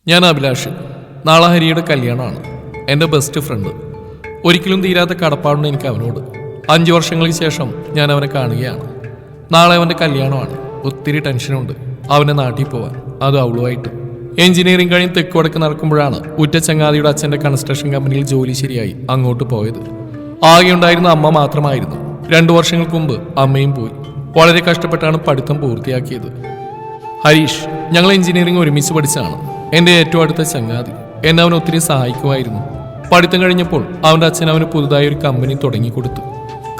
ഞാൻ അഭിലാഷ്. നാളെ ഹരിയുടെ കല്യാണമാണ്. എൻ്റെ ബെസ്റ്റ് ഫ്രണ്ട്. ഒരിക്കലും തീരാത്ത കടപ്പാടുണ്ട് എനിക്ക് അവനോട്. 5 വർഷങ്ങൾക്ക് ശേഷം ഞാൻ അവനെ കാണുകയാണ്. നാളെ അവൻ്റെ കല്യാണമാണ്. ഒത്തിരി ടെൻഷനുണ്ട് അവൻ്റെ നാട്ടിൽ പോവാൻ, അത് അവളുമായിട്ട്. എഞ്ചിനീയറിംഗ് കഴിഞ്ഞ് തെക്ക് വടക്ക് നടക്കുമ്പോഴാണ് ഉറ്റ ചങ്ങാതിയുടെ അച്ഛൻ്റെ കൺസ്ട്രക്ഷൻ കമ്പനിയിൽ ജോലി ശരിയായി അങ്ങോട്ട് പോയത്. ആകെ ഉണ്ടായിരുന്ന അമ്മ മാത്രമായിരുന്നു. 2 വർഷങ്ങൾക്ക് മുമ്പ് അമ്മയും പോയി. വളരെ കഷ്ടപ്പെട്ടാണ് പഠിത്തം പൂർത്തിയാക്കിയത്. ഹരീഷ്, ഞങ്ങൾ എഞ്ചിനീയറിംഗ് ഒരുമിച്ച് പഠിച്ചാണ്. എൻ്റെ ഏറ്റവും അടുത്ത ചങ്ങാതി. എന്നെ അവൻ ഒത്തിരി സഹായിക്കുമായിരുന്നു. പഠിത്തം കഴിഞ്ഞപ്പോൾ അവൻ്റെ അച്ഛൻ അവന് പുതുതായി ഒരു കമ്പനി തുടങ്ങിക്കൊടുത്തു.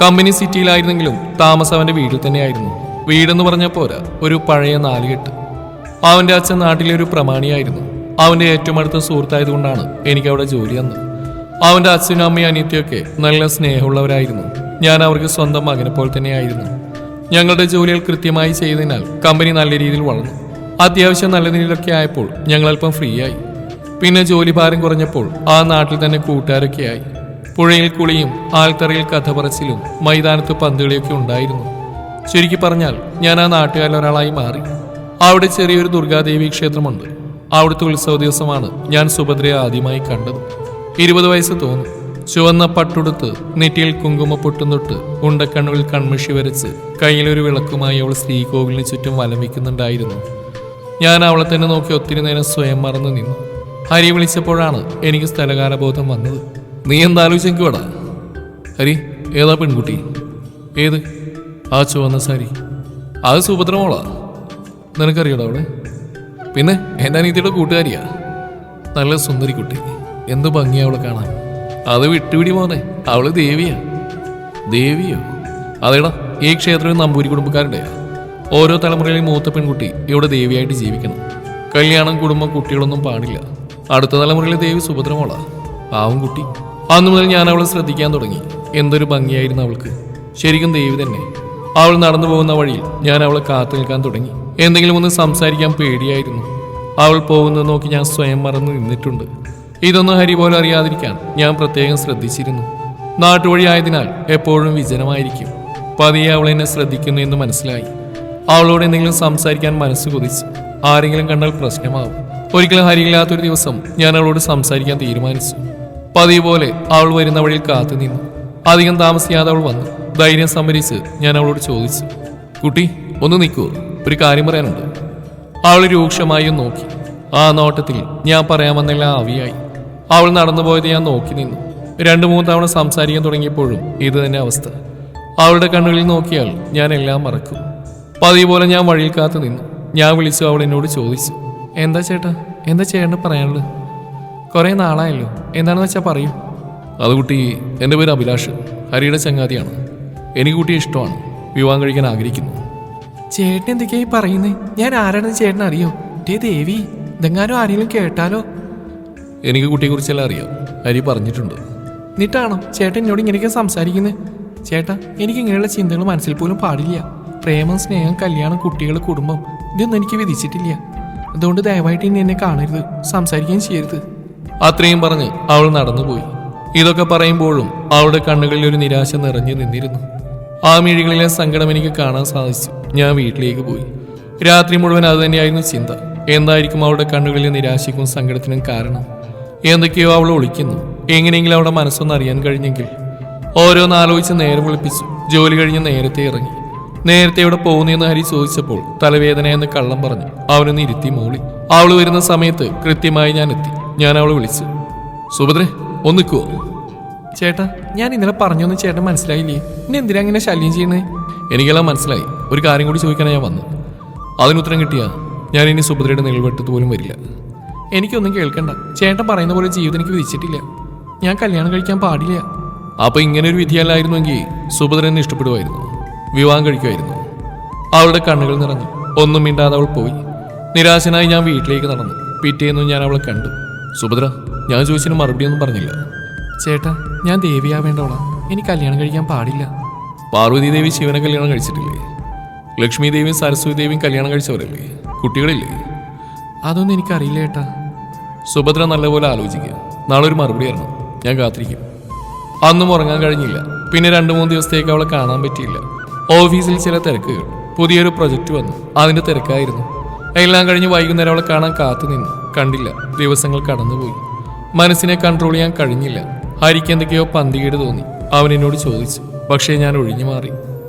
കമ്പനി സിറ്റിയിലായിരുന്നെങ്കിലും താമസം അവൻ്റെ വീട്ടിൽ തന്നെയായിരുന്നു. വീടെന്ന് പറഞ്ഞാൽ പോരാ, ഒരു പഴയ നാലുകെട്ട്. അവൻ്റെ അച്ഛൻ നാട്ടിലെ ഒരു പ്രമാണിയായിരുന്നു. അവൻ്റെ ഏറ്റവും അടുത്ത സുഹൃത്തായതുകൊണ്ടാണ് എനിക്ക് അവിടെ ജോലി തന്നത്. അവൻ്റെ അച്ഛനും അമ്മയും അനിയത്തിയൊക്കെ നല്ല സ്നേഹമുള്ളവരായിരുന്നു. ഞാൻ അവർക്ക് സ്വന്തം മകനെ പോലെ തന്നെയായിരുന്നു. ഞങ്ങളുടെ ജോലികൾ കൃത്യമായി ചെയ്തതിനാൽ കമ്പനി നല്ല രീതിയിൽ വളർന്നു. അത്യാവശ്യം നല്ല നിലയിലൊക്കെ ആയപ്പോൾ ഞങ്ങൾ അല്പം ഫ്രീ ആയി. പിന്നെ ജോലി ഭാരം കുറഞ്ഞപ്പോൾ ആ നാട്ടിൽ തന്നെ കൂട്ടുകാരൊക്കെ ആയി. പുഴയിൽ കുളിയും ആൽത്തറയിൽ കഥ പറച്ചിലും മൈതാനത്ത് പന്തുകളിയൊക്കെ ഉണ്ടായിരുന്നു. ചുരുക്കി പറഞ്ഞാൽ ഞാൻ ആ നാട്ടുകാരിൽ ഒരാളായി മാറി. അവിടെ ചെറിയൊരു ദുർഗാദേവി ക്ഷേത്രമുണ്ട്. അവിടുത്തെ ഉത്സവ ദിവസമാണ് ഞാൻ സുഭദ്രയെ ആദ്യമായി കണ്ടത്. 20 വയസ്സ് തോന്നും. ചുവന്ന പട്ടുടുത്ത് നെറ്റിയിൽ കുങ്കുമപ്പൊട്ടും തൊട്ട് ഉണ്ടക്കണ്ണുകളിൽ കൺമഷി വരച്ച് കയ്യിലൊരു വിളക്കുമായി അവൾ ശ്രീകോവിലിന് ചുറ്റും വലം വയ്ക്കുന്നുണ്ടായിരുന്നു. ഞാൻ അവളെ തന്നെ നോക്കി ഒത്തിരി നേരം സ്വയം മറന്നു നിന്നു. ഹരി വിളിച്ചപ്പോഴാണ് എനിക്ക് സ്ഥലകാലബോധം വന്നത്. നീ എന്താലോചിക്കോടാ? ഹരി, ഏതാ പെൺകുട്ടി? ഏത്? ആ ചുവന്ന സാരി. അത് സുഭദ്ര മോളാ. നിനക്കറിയോടാ അവളെ? പിന്നെ എൻ്റെ അനിയത്തിയുടെ കൂട്ടുകാരിയാ. നല്ല സുന്ദരി കുട്ടി. എന്ത് ഭംഗിയാ അവളെ കാണാൻ. അത് വിട്ടുപിടി മോനെ, അവള് ദേവിയാ. ദേവിയോ? അതേടാ, ഈ ക്ഷേത്രം നമ്പൂരി കുടുംബക്കാരുടെയാ. ഓരോ തലമുറയിലും മൂത്ത പെൺകുട്ടി ഇവിടെ ദേവിയായിട്ട് ജീവിക്കണം. കല്യാണം, കുടുംബം, കുട്ടികളൊന്നും പാടില്ല. അടുത്ത തലമുറയിലെ ദേവി സുഭദ്ര മോളാ. പാവം കുട്ടി. അന്നു മുതൽ ഞാൻ അവളെ ശ്രദ്ധിക്കാൻ തുടങ്ങി. എന്തൊരു ഭംഗിയായിരുന്നു അവൾക്ക്. ശരിക്കും ദേവി തന്നെ. അവൾ നടന്നു പോകുന്ന വഴിയിൽ ഞാൻ അവളെ കാത്തു നിൽക്കാൻ തുടങ്ങി. എന്തെങ്കിലും ഒന്ന് സംസാരിക്കാൻ പേടിയായിരുന്നു. അവൾ പോകുന്നത് നോക്കി ഞാൻ സ്വയം മറന്നു നിന്നിട്ടുണ്ട്. ഇതൊന്നും ഹരി പോലും അറിയാതിരിക്കാൻ ഞാൻ പ്രത്യേകം ശ്രദ്ധിച്ചിരുന്നു. നാട്ടുവഴി ആയതിനാൽ എപ്പോഴും വിജനമായിരിക്കും. പതിയെ അവൾ എന്നെ ശ്രദ്ധിക്കുന്നു എന്ന് മനസ്സിലായി. അവളോട് എന്തെങ്കിലും സംസാരിക്കാൻ മനസ്സ് കൊതിച്ച്. ആരെങ്കിലും കണ്ടാൽ പ്രശ്നമാവും. ഒരിക്കലും ഹരിയില്ലാത്തൊരു ദിവസം ഞാൻ അവളോട് സംസാരിക്കാൻ തീരുമാനിച്ചു. പതിവ് പോലെ അവൾ വരുന്ന വഴിയിൽ കാത്തു നിന്നു. അധികം താമസിയാതെ അവൾ വന്നു. ധൈര്യം സംഭരിച്ച് ഞാൻ അവളോട് ചോദിച്ചു, കുട്ടി ഒന്ന് നിൽക്കുമോ? ഒരു കാര്യം പറയാനുണ്ട്. അവൾ രൂക്ഷമായി നോക്കി. ആ നോട്ടത്തിൽ ഞാൻ പറയാമെന്നെല്ലാം ആവിയായി. അവൾ നടന്നു പോയത് ഞാൻ നോക്കി നിന്നു. 2-3 തവണ സംസാരിക്കാൻ തുടങ്ങിയപ്പോഴും ഇത് തന്നെ അവസ്ഥ. അവളുടെ കണ്ണുകളിൽ നോക്കിയാൽ ഞാൻ എല്ലാം മറക്കും. പതിവ് പോലെ ഞാൻ വഴിയിൽ കാത്തു നിന്നു. ഞാൻ വിളിച്ചു. അവൾ എന്നോട് ചോദിച്ചു, എന്താ ചേട്ടാ, എന്താ ചേട്ടന് പറയാനുള്ളത്? കുറേ നാളായല്ലോ, എന്താണെന്ന് വെച്ചാൽ പറയൂ. അത് കുട്ടി, എൻ്റെ പേര് അഭിലാഷ്. ഹരിയുടെ ചങ്ങാതിയാണ്. എനിക്ക് കുട്ടിയെ ഇഷ്ടമാണ്. വിവാഹം കഴിക്കാൻ ആഗ്രഹിക്കുന്നു. ചേട്ടൻ എന്തൊക്കെയായി പറയുന്നേ? ഞാൻ ആരാണെന്ന് ചേട്ടൻ അറിയോ? ദേവി, ഇതെങ്ങാനും ആരെങ്കിലും കേട്ടാലോ? എനിക്ക് കുട്ടിയെക്കുറിച്ചെല്ലാം അറിയാം. ഹരി പറഞ്ഞിട്ടുണ്ട്. എന്നിട്ടാണോ ചേട്ടൻ എന്നോട് ഇങ്ങനെയൊക്കെ സംസാരിക്കുന്നത്? ചേട്ടാ, എനിക്ക് ഇങ്ങനെയുള്ള ചിന്തകൾ മനസ്സിൽ പോലും പാടില്ല. പ്രേമം, സ്നേഹം, കല്യാണം, കുട്ടികൾ, കുടുംബം, ഇതൊന്നും എനിക്ക് വിധിച്ചിട്ടില്ല. അതുകൊണ്ട് ദയവായിട്ട് ഇനി എന്നെ കാണരുത്, സംസാരിക്കുകയും ചെയ്യരുത്. അത്രയും പറഞ്ഞ് അവൾ നടന്നുപോയി. ഇതൊക്കെ പറയുമ്പോഴും അവളുടെ കണ്ണുകളിൽ ഒരു നിരാശ നിറഞ്ഞു നിന്നിരുന്നു. ആ മിഴികളിലെ സങ്കടം എനിക്ക് കാണാൻ സാധിച്ചു. ഞാൻ വീട്ടിലേക്ക് പോയി. രാത്രി മുഴുവൻ അത് തന്നെയായിരുന്നു ചിന്ത. എന്തായിരിക്കും അവളുടെ കണ്ണുകളിലെ നിരാശയ്ക്കും സങ്കടത്തിനും കാരണം? എന്തൊക്കെയോ അവൾ ഒളിക്കുന്നു. എങ്ങനെയെങ്കിലും അവളുടെ മനസ്സൊന്ന് അറിയാൻ കഴിഞ്ഞെങ്കിൽ. ഓരോന്നാലോചിച്ച് നേരം വിളിപ്പിച്ചു. ജോലി കഴിഞ്ഞ് നേരത്തെ ഇറങ്ങി. നേരത്തെ ഇവിടെ പോകുന്നതെന്ന് ഹരി ചോദിച്ചപ്പോൾ തലവേദന എന്ന് കള്ളം പറഞ്ഞു അവനൊന്ന് ഇരുത്തി മൂളി. അവൾ വരുന്ന സമയത്ത് കൃത്യമായി ഞാൻ എത്തി. ഞാൻ അവളെ വിളിച്ചു, സുഭദ്രേ ഒന്ന് നിൽക്കുവോ? ചേട്ടാ, ഞാൻ ഇന്നലെ പറഞ്ഞൊന്നും ചേട്ടൻ മനസ്സിലായില്ലേ? ഇനി എന്തിനാ ഇങ്ങനെ ശല്യം ചെയ്യുന്നേ? എനിക്കെല്ലാം മനസ്സിലായി. ഒരു കാര്യം കൂടി ചോദിക്കാനാണ് ഞാൻ വന്നത്. അതിനുത്തരം കിട്ടിയാ ഞാൻ ഇനി സുഭദ്രയുടെ നിഴൽവെട്ടത്ത് പോലും വരില്ല. എനിക്കൊന്നും കേൾക്കണ്ട. ചേട്ടൻ പറയുന്ന പോലെ ജീവിതം എനിക്ക് വിധിച്ചിട്ടില്ല. ഞാൻ കല്യാണം കഴിക്കാൻ പാടില്ല. അപ്പൊ ഇങ്ങനെ ഒരു വിധിയല്ലായിരുന്നുവെങ്കിൽ സുഭദ്ര എന്നെ ഇഷ്ടപ്പെടുമായിരുന്നു, വിവാഹം കഴിക്കുമായിരുന്നു. അവളുടെ കണ്ണുകൾ നിറഞ്ഞു. ഒന്നും മിണ്ടാതെ അവൾ പോയി. നിരാശനായി ഞാൻ വീട്ടിലേക്ക് നടന്നു. പിറ്റേന്നും ഞാൻ അവളെ കണ്ടു. സുഭദ്ര, ഞാൻ ചോദിച്ചതിന് മറുപടിയൊന്നും പറഞ്ഞില്ല. ചേട്ടാ, ഞാൻ ദേവിയാവേണ്ടവളാ. എനിക്ക് കല്യാണം കഴിക്കാൻ പാടില്ല. പാർവതി ദേവി ശിവനെ കല്യാണം കഴിച്ചിട്ടില്ലേ? ലക്ഷ്മി ദേവിയും സരസ്വതി ദേവിയും കല്യാണം കഴിച്ചവരല്ലേ? കുട്ടികളില്ലേ? അതൊന്നും എനിക്കറിയില്ല ഏട്ടാ. സുഭദ്ര നല്ലപോലെ ആലോചിക്കുക. നാളെ ഒരു മറുപടി തരണം. ഞാൻ കാത്തിരിക്കും. അന്നും ഉറങ്ങാൻ കഴിഞ്ഞില്ല. പിന്നെ 2-3 ദിവസത്തേക്ക് അവളെ കാണാൻ പറ്റിയില്ല. ഓഫീസിൽ ചില തിരക്കുകൾ. പുതിയൊരു പ്രൊജക്റ്റ് വന്നു. അതിൻ്റെ തിരക്കായിരുന്നു. എല്ലാം കഴിഞ്ഞ് വൈകുന്നേരം അവളെ കാണാൻ കാത്തു നിന്നു. കണ്ടില്ല. ദിവസങ്ങൾ കടന്നുപോയി. മനസ്സിനെ കൺട്രോൾ ചെയ്യാൻ കഴിഞ്ഞില്ല. ഹരിക്ക് എന്തൊക്കെയോ പന്തികേട് തോന്നി. അവൻ എന്നോട് ചോദിച്ചു. പക്ഷേ ഞാൻ ഒഴിഞ്ഞു മാറി.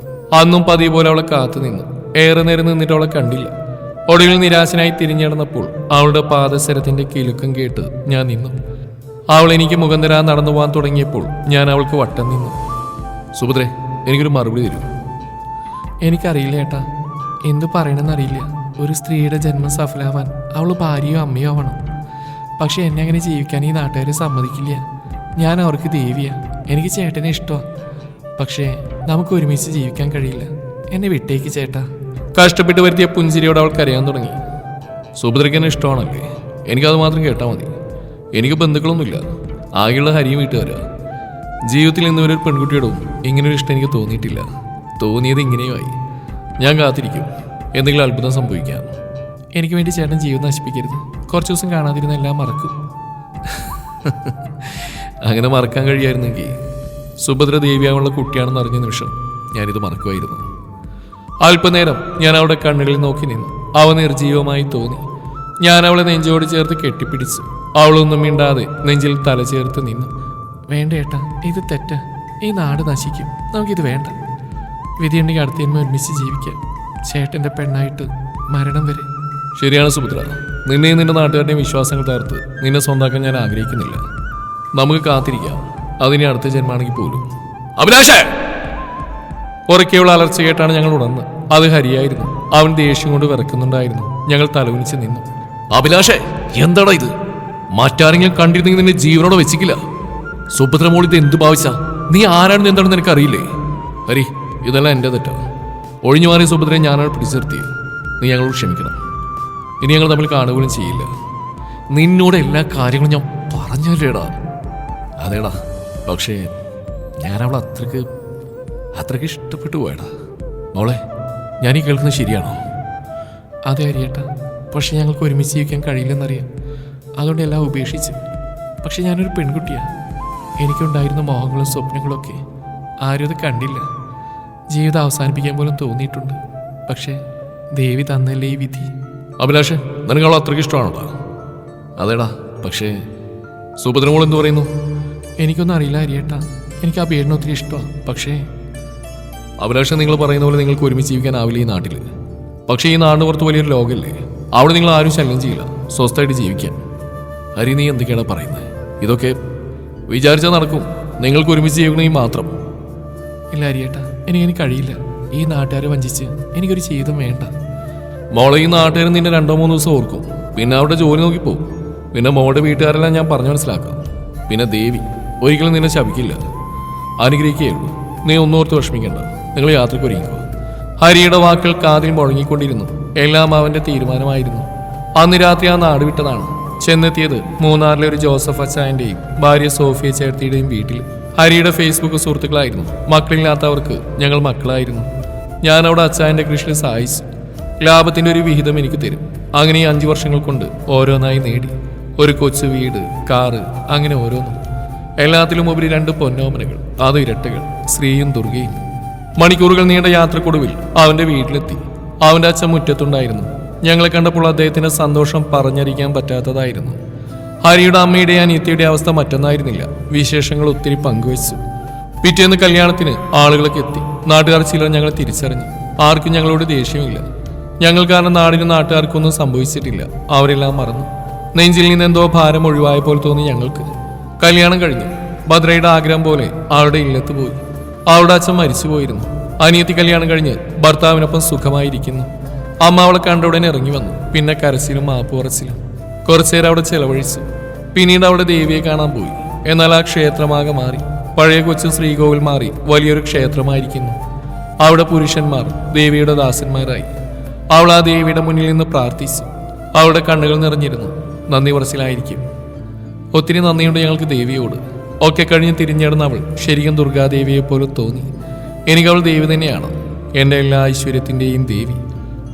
അന്നും പതിവ് പോലെ അവളെ കാത്തു നിന്നു. ഏറെ നേരം നിന്നിട്ട് അവളെ കണ്ടില്ല. ഒടുവിൽ നിരാശനായി തിരിഞ്ഞിടന്നപ്പോൾ അവളുടെ പാദസരത്തിന്റെ കിലുക്കം കേട്ട് ഞാൻ നിന്നു. അവൾ എനിക്ക് മുഖം തരാൻ നടന്നു പോകാൻ തുടങ്ങിയപ്പോൾ ഞാൻ അവൾക്ക് വട്ടം നിന്നു. സുഭദ്രേ, എനിക്കൊരു മറുപടി തരൂ. എനിക്കറിയില്ല ഏട്ടാ, എന്തു പറയണമെന്നറിയില്ല. ഒരു സ്ത്രീയുടെ ജന്മം സഫലാവാൻ അവൾ ഭാര്യയോ അമ്മയോ ആവണം. പക്ഷെ എന്നെ അങ്ങനെ ജീവിക്കാൻ ഈ നാട്ടുകാരെ സമ്മതിക്കില്ല. ഞാൻ അവർക്ക് ദേവിയാ. എനിക്ക് ചേട്ടനെ ഇഷ്ടമാണ്. പക്ഷേ നമുക്ക് ഒരുമിച്ച് ജീവിക്കാൻ കഴിയില്ല. എന്നെ വിട്ടേക്ക് ചേട്ടാ. കഷ്ടപ്പെട്ട് വരുത്തിയ പുഞ്ചിരിയോട് അവൾക്ക് അറിയാൻ തുടങ്ങി. സുഭദ്രയ്ക്ക് എന്നെ ഇഷ്ടമാണല്ലേ? എനിക്കത് മാത്രം കേട്ടാൽ മതി. എനിക്ക് ബന്ധുക്കളൊന്നുമില്ല. ആകെയുള്ള ഹരിയും വീട്ടുകാരാ. ജീവിതത്തിൽ ഇന്നുവരെ ഒരു പെൺകുട്ടിയോടും ഇങ്ങനൊരു ഇഷ്ടം എനിക്ക് തോന്നിയിട്ടില്ല. തോന്നിയത് ഇങ്ങനെയുമായി. ഞാൻ കാത്തിരിക്കും. എന്തെങ്കിലും അത്ഭുതം സംഭവിക്കാം. എനിക്ക് വേണ്ടി ചേട്ടൻ ജീവിതം നശിപ്പിക്കരുത്. കുറച്ച് ദിവസം കാണാതിരുന്ന എല്ലാം മറക്കും. അങ്ങനെ മറക്കാൻ കഴിയായിരുന്നെങ്കിൽ സുഭദ്ര ദേവിയാവുള്ള കുട്ടിയാണെന്ന് അറിഞ്ഞ നിമിഷം ഞാനിത് മറക്കുമായിരുന്നു. അല്പനേരം ഞാൻ അവളുടെ കണ്ണുകളിൽ നോക്കി നിന്നു. അവ നിർജീവമായി തോന്നി. ഞാൻ അവളെ നെഞ്ചോട് ചേർത്ത് കെട്ടിപ്പിടിച്ചു. അവളൊന്നും മിണ്ടാതെ നെഞ്ചിൽ തല ചേർത്ത് നിന്നു. വേണ്ട ഏട്ടാ, ഇത് തെറ്റ. ഈ നാട് നശിക്കും. നമുക്കിത് വേണ്ട. വിധിയുണ്ടെങ്കിൽ അടുത്ത ജന്മം ഒരുമിച്ച് ജീവിക്കാം. ചേട്ടൻ്റെ പെണ്ണായിട്ട് മരണം വരെ. ശരിയാണ് സുഭദ്ര. നിന്നെയും നിന്റെ നാട്ടുകാരുടെയും വിശ്വാസങ്ങൾ തകർത്ത് നിന്നെ സ്വന്തമാക്കാൻ ഞാൻ ആഗ്രഹിക്കുന്നില്ല. നമുക്ക് കാത്തിരിക്കാം. അതിനെ അടുത്ത ജന്മാണെങ്കിൽ പോലും. അഭിലാഷേ! ഉറക്കെയുള്ള അലർച്ച കേട്ടാണ് ഞങ്ങൾ ഉണർന്ന്. അത് ഹരിയായിരുന്നു. അവൻ ദേഷ്യം കൊണ്ട് വിറക്കുന്നുണ്ടായിരുന്നു. ഞങ്ങൾ തലകുനിച്ച് നിന്നു. അഭിലാഷേ, എന്താടാ ഇത്? മറ്റാരെങ്കിലും കണ്ടിരുന്നെങ്കിൽ നിന്നെ ജീവനോടെ വെച്ചിക്കില്ല. സുഭദ്രമോൾ ഇത് എന്ത് ഭാവിച്ചാ? നീ ആരാണെന്ന് എന്താണെന്ന് എനിക്ക് അറിയില്ലേ? ഹരി, ഇതെല്ലാം എൻ്റെ തെറ്റാ. ഒഴിഞ്ഞു മാറിയ സുഭദ്രയെ ഞാനാണ് പിടിച്ചിർത്തി. നീ ഞങ്ങളോട് ക്ഷമിക്കണം. ഇനി ഞങ്ങൾ തമ്മിൽ കാണുകയും ചെയ്യില്ല. നിന്നോട് എല്ലാ കാര്യങ്ങളും ഞാൻ പറഞ്ഞല്ലേടാ. അതേടാ, പക്ഷേ ഞാൻ അവളെ അത്രയ്ക്ക് ഇഷ്ടപ്പെട്ടു പോയടാ. മോളെ, ഞാനീ കേൾക്കുന്നത് ശരിയാണോ? അതെ ഹരിയേട്ടാ, പക്ഷെ ഞങ്ങൾക്ക് ഒരുമിച്ച് ജീവിക്കാൻ കഴിയില്ലെന്നറിയാം. അതുകൊണ്ട് എല്ലാം ഉപേക്ഷിച്ചു. പക്ഷെ ഞാനൊരു പെൺകുട്ടിയാണ്. എനിക്കുണ്ടായിരുന്ന മോഹങ്ങളും സ്വപ്നങ്ങളൊക്കെ ആരും അത് കണ്ടില്ല. ജീവിതം അവസാനിപ്പിക്കാൻ പോലും തോന്നിയിട്ടുണ്ട്. പക്ഷേ ദേവി തന്നല്ലേ ഈ വിധി. അഭിലാഷ്, നിനക്ക് അവളെ അത്രയ്ക്ക് ഇഷ്ടമാണോടാ? അതേടാ, പക്ഷേ സുഭദ്രമോൾ എന്ത് പറയുന്നു? എനിക്കൊന്നും അറിയില്ല ഹരിയേട്ടാ. എനിക്ക് ആ പേരിനെ ഒത്തിരി ഇഷ്ടമാണ്. പക്ഷേ അഭിലാഷ്, നിങ്ങൾ പറയുന്ന പോലെ നിങ്ങൾക്ക് ഒരുമിച്ച് ജീവിക്കാനാവില്ല ഈ നാട്ടിൽ. പക്ഷേ ഈ നാടിന് പുറത്ത് വലിയൊരു ലോകമല്ലേ. അവിടെ നിങ്ങൾ ആരും ശല്യം ചെയ്യില്ല. സ്വസ്ഥമായിട്ട് ജീവിക്കാൻ. ഹരി, നീ എന്തൊക്കെയാണ് പറയുന്നത്? ഇതൊക്കെ വിചാരിച്ചാൽ നടക്കും. നിങ്ങൾക്ക് ഒരുമിച്ച് ജീവിക്കണമെങ്കിൽ മാത്രം. ഇല്ല ഹരിയേട്ടാ, എനിക്ക് കഴിയില്ല. ഈ നാട്ടുകാരെ വഞ്ചിച്ച് എനിക്കൊരു ജീവിതം വേണ്ട. മോളെ, ഈ നാട്ടുകാർ നിന്നെ 2-3 ദിവസം ഓർക്കും. പിന്നെ അവരുടെ ജോലി നോക്കിപ്പോവും. പിന്നെ മോളുടെ വീട്ടുകാരെല്ലാം ഞാൻ പറഞ്ഞു മനസ്സിലാക്കാം. പിന്നെ ദേവി ഒരിക്കലും നിന്നെ ശപിക്കില്ല, അനുഗ്രഹിക്കുകയുള്ളൂ. നീ ഒന്നോർത്ത് വിഷമിക്കണ്ട. നിങ്ങൾ യാത്രയ്ക്ക് ഒരുങ്ങിക്കോ. ഹരിയുടെ വാക്കുകൾ കാതിൽ മുഴങ്ങിക്കൊണ്ടിരുന്നു. എല്ലാം അവന്റെ തീരുമാനമായിരുന്നു. അന്ന് രാത്രി ആ നാട് വിട്ടതാണ്. ചെന്നെത്തിയത് മൂന്നാറിലെ ഒരു ജോസഫ് അച്ചായന്റെയും ഭാര്യ സോഫിയ ചേർത്തിയുടെയും വീട്ടിൽ. ഹരിയുടെ ഫേസ്ബുക്ക് സുഹൃത്തുക്കളായിരുന്നു. മക്കളില്ലാത്തവർക്ക് ഞങ്ങൾ മക്കളായിരുന്നു. ഞാൻ അവിടെ അച്ചായന്റെ കൃഷിയിൽ സഹായിച്ചു. ലാഭത്തിന്റെ ഒരു വിഹിതം എനിക്ക് തരും. അങ്ങനെ 5 വർഷങ്ങൾ കൊണ്ട് ഓരോന്നായി നേടി. ഒരു കൊച്ചു വീട്, കാറ്, അങ്ങനെ ഓരോന്നും. എല്ലാത്തിലും ഉപരി 2 പൊന്നോമനകൾ, അത് ഇരട്ടകൾ, ശ്രീയും ദുർഗയും. മണിക്കൂറുകൾ നീണ്ട യാത്രക്കൊടുവിൽ അവന്റെ വീട്ടിലെത്തി. അവന്റെ അച്ഛൻ മുറ്റത്തുണ്ടായിരുന്നു. ഞങ്ങളെ കണ്ടപ്പോൾ അദ്ദേഹത്തിന്റെ സന്തോഷം പറഞ്ഞറിയിക്കാൻ പറ്റാത്തതായിരുന്നു. ഹരിയുടെ അമ്മയുടെ അനിയത്തിയുടെ അവസ്ഥ മറ്റൊന്നായിരുന്നില്ല. വിശേഷങ്ങൾ ഒത്തിരി പങ്കുവച്ചു. പിറ്റേന്ന് കല്യാണത്തിന് ആളുകളൊക്കെ എത്തി. നാട്ടുകാർ ചിലർ ഞങ്ങളെ തിരിച്ചറിഞ്ഞു. ആർക്കും ഞങ്ങളോട് ദേഷ്യമില്ല. ഞങ്ങൾ കാരണം നാടിനും നാട്ടുകാർക്കൊന്നും സംഭവിച്ചിട്ടില്ല. അവരെല്ലാം മറന്നു. നെഞ്ചിൽ നിന്ന് എന്തോ ഭാരം ഒഴിവായ പോലെ തോന്നി ഞങ്ങൾക്ക്. കല്യാണം കഴിഞ്ഞു. ഭദ്രയുടെ ആഗ്രഹം പോലെ അവളുടെ ഇല്ലത്ത് പോയി. അവളുടെ അച്ഛൻ മരിച്ചുപോയിരുന്നു. അനിയത്തി കല്യാണം കഴിഞ്ഞ് ഭർത്താവിനൊപ്പം സുഖമായിരിക്കുന്നു. അമ്മ അവളെ കണ്ട ഉടനെ ഇറങ്ങി വന്നു. പിന്നെ കരച്ചിലും മാപ്പ് പറച്ചിലും. കുറച്ചേരം അവിടെ ചെലവഴിച്ചു. പിന്നീട് അവിടെ ദേവിയെ കാണാൻ പോയി. എന്നാൽ ആ ക്ഷേത്രമാകെ മാറി. പഴയ കൊച്ചു ശ്രീകോവിൽ മാറി വലിയൊരു ക്ഷേത്രമായിരിക്കുന്നു. അവിടെ പുരുഷന്മാർ ദേവിയുടെ ദാസന്മാരായി. അവൾ ആ ദേവിയുടെ മുന്നിൽ നിന്ന് പ്രാർത്ഥിച്ചു. അവളുടെ കണ്ണുകൾ നിറഞ്ഞിരുന്നു. നന്ദി പറച്ചിലായിരിക്കും. ഒത്തിരി നന്ദിയുണ്ട് ഞങ്ങൾക്ക് ദേവിയോട്. ഒക്കെ കഴിഞ്ഞ് തിരിഞ്ഞിടുന്ന അവൾ ശരിക്കും ദുർഗാദേവിയെ പോലെ തോന്നി. എനിക്കവൾ ദേവി തന്നെയാണ്, എൻ്റെ എല്ലാ ഐശ്വര്യത്തിൻ്റെയും ദേവി.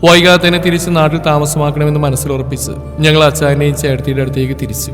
വൈകാതെ തന്നെ തിരിച്ച് നാട്ടിൽ താമസമാക്കണമെന്ന് മനസ്സിലുറപ്പിച്ച് ഞങ്ങൾ അച്ചായൻ്റെയും ചേട്ടത്തിയുടെ അടുത്തേക്ക് തിരിച്ചു.